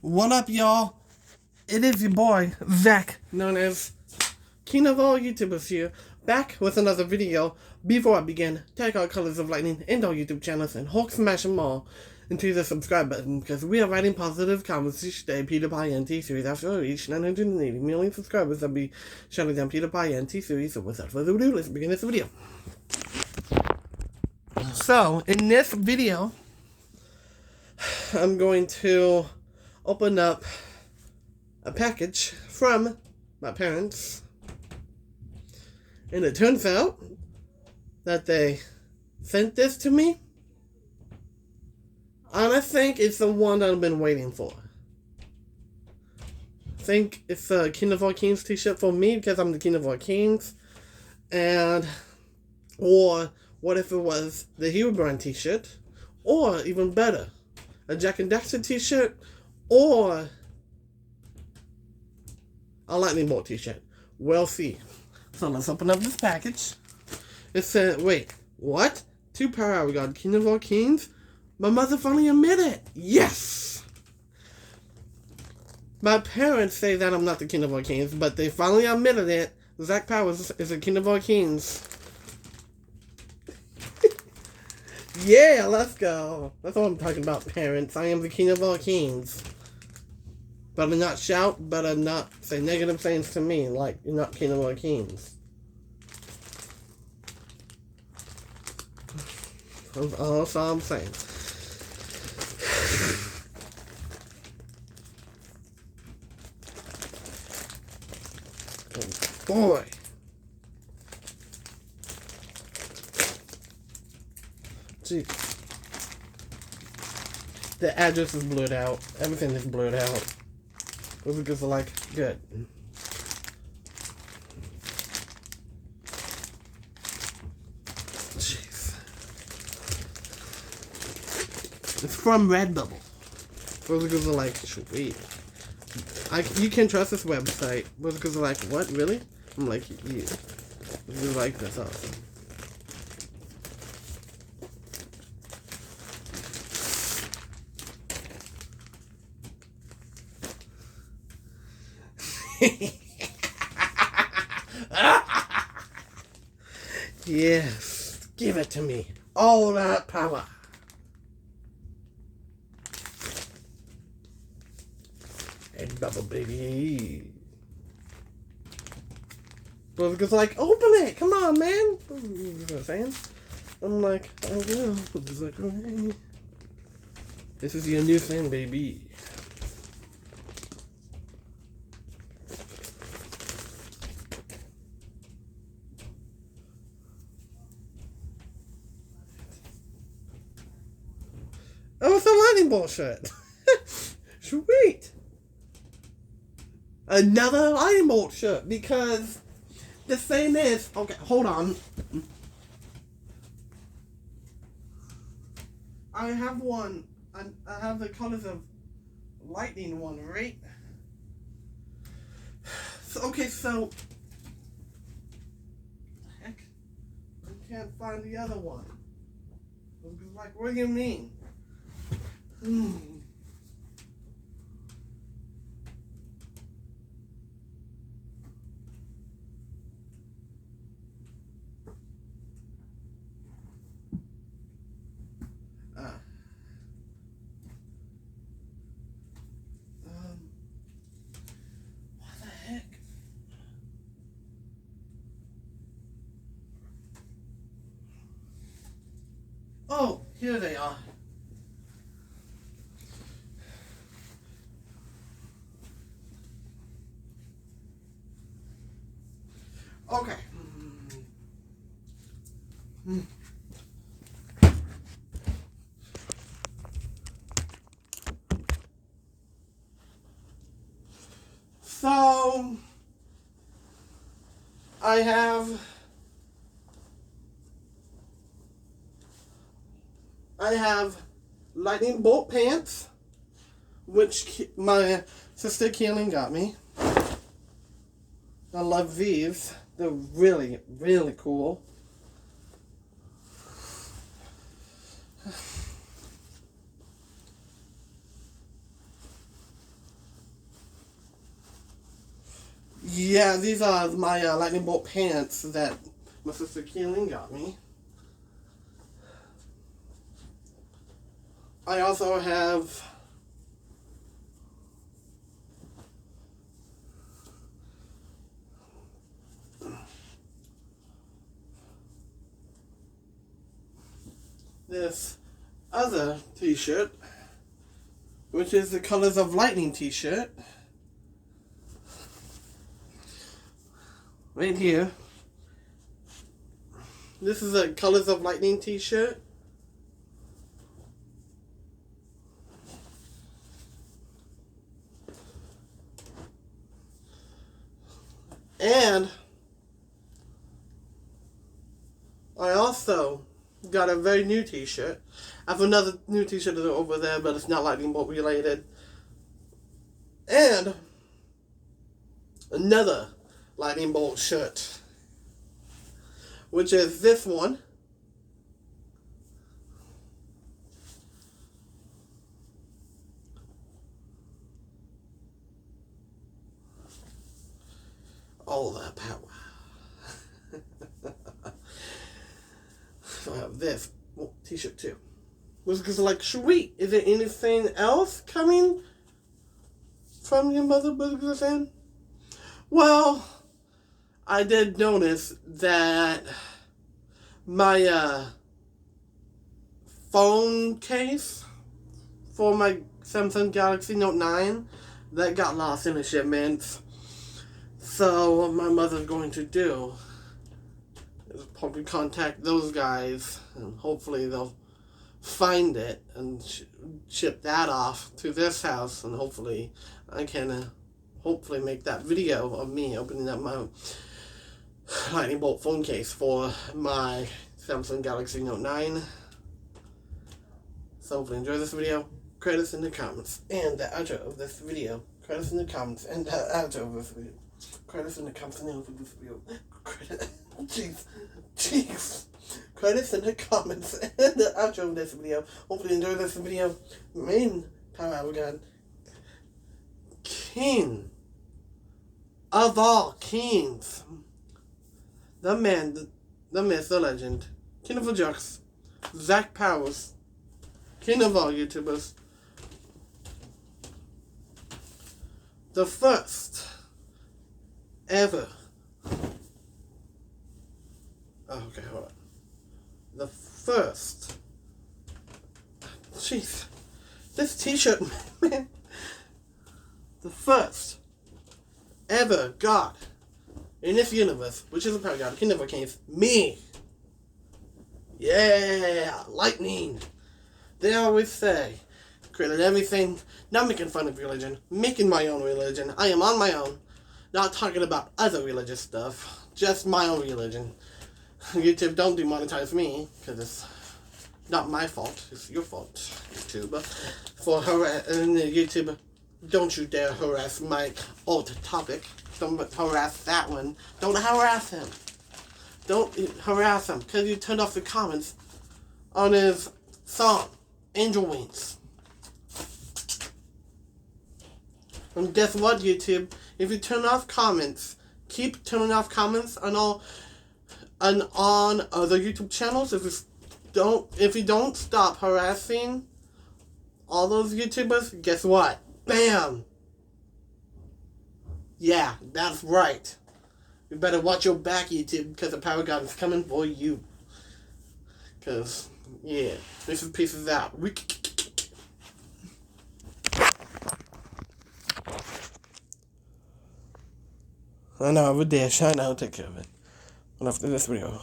What up, y'all? It is your boy, Zach, known as King of all YouTubers here, back with another video. Before I begin, take out Colors of Lightning and all YouTube channels and Hulk smash them all into the subscribe button because we are writing positive comments each day. PewDiePie NT series after I reach 980 million subscribers. I'll be shutting down PewDiePie NT series. So without further ado, let's begin this video. So, in this video, I'm going to open up a package from my parents, and it turns out that they sent this to me, and I think it's the one that I've been waiting for. I think it's a King of All Kings t-shirt for me because I'm the King of All Kings, or what if it was the Herobrine t-shirt, or even better, a Jak and Daxter t-shirt, or a Lightning Bolt t-shirt. We'll see. So let's open up this package. It said, wait, what? 2 Power Hour God, King of All Kings? My mother finally admitted it. Yes! My parents say that I'm not the King of All Kings, but they finally admitted it. Zach Powers is the King of All Kings. Yeah, let's go. That's what I'm talking about, parents. I am the King of All Kings. Better not shout, better not say negative things to me, like you're not King of All Kings. That's all I'm saying. Oh boy. Gee. The address is blurred out. Everything is blurred out. Those are just like, good. Jeez. It's from Redbubble. Those are like, sweet. You can trust this website. Those are like, what, really? I'm like, yeah. You like this, awesome. Yes, give it to me. All that power. And bubble baby. Brother's like, open it. Come on, man. You know what I'm saying? I'm like, I will. Brother's like, okay. This is your new thing, baby. Oh, it's a Lightning Bolt shirt. Sweet. Another Lightning Bolt shirt, because the thing is, okay, hold on. I have one. I have the colors of lightning one, right? So, okay, so heck, I can't find the other one. Like, what do you mean? What the heck? Oh, here they are. Okay. So, I have Lightning Bolt pants, which my sister Keelan got me. I love these. They're really, really cool. Yeah, these are my lightning bolt pants that my sister Keelan got me. I also have this other t-shirt, which is the Colors of Lightning t-shirt. Right here. This is a Colors of Lightning t-shirt. And I also got a very new t-shirt. I have another new t-shirt over there, but it's not lightning bolt related. And another lightning bolt shirt, which is this one. All that power. So I have this t-shirt too. Because like, sweet, is there anything else coming from your mother, Burger fan? Well, I did notice that my phone case for my Samsung Galaxy Note 9 that got lost in the shipments. So what my mother's going to do is probably contact those guys, and hopefully they'll find it and ship that off to this house, and hopefully I can hopefully make that video of me opening up my lightning bolt phone case for my Samsung Galaxy Note 9. So hopefully enjoy this video. Credits in the comments and the outro of this video. Credits in the comments and the outro of this video. Credits in the comments and the outro of this video. Jeez. Credits in the comments and the outro of this video. Hopefully enjoy this video. Main power god. King of all kings. The man, the myth, the legend. King of all jokes. Zach Powers. King of all YouTubers. The first ever. Oh, okay, hold on. The first. Jeez. This t-shirt, man. The first ever God in this universe, which is a power God, King of all kings, me. Yeah, lightning. They always say, created everything, not making fun of religion, making my own religion. I am on my own, not talking about other religious stuff, just my own religion. YouTube, don't demonetize me, because it's not my fault, it's your fault, YouTube. For YouTube, don't you dare harass my old topic. Don't harass that one. Don't harass him. Don't harass him, because you turned off the comments on his song, Angel Wings. And guess what, YouTube? If you turn off comments, keep turning off comments on all and on other YouTube channels. If you don't stop harassing all those YouTubers, guess what? Bam! Yeah, that's right. You better watch your back, YouTube, because the power god is coming for you. Because, yeah, this is Pieces Out. I know, I would dash. I know, take care of it. And after this video.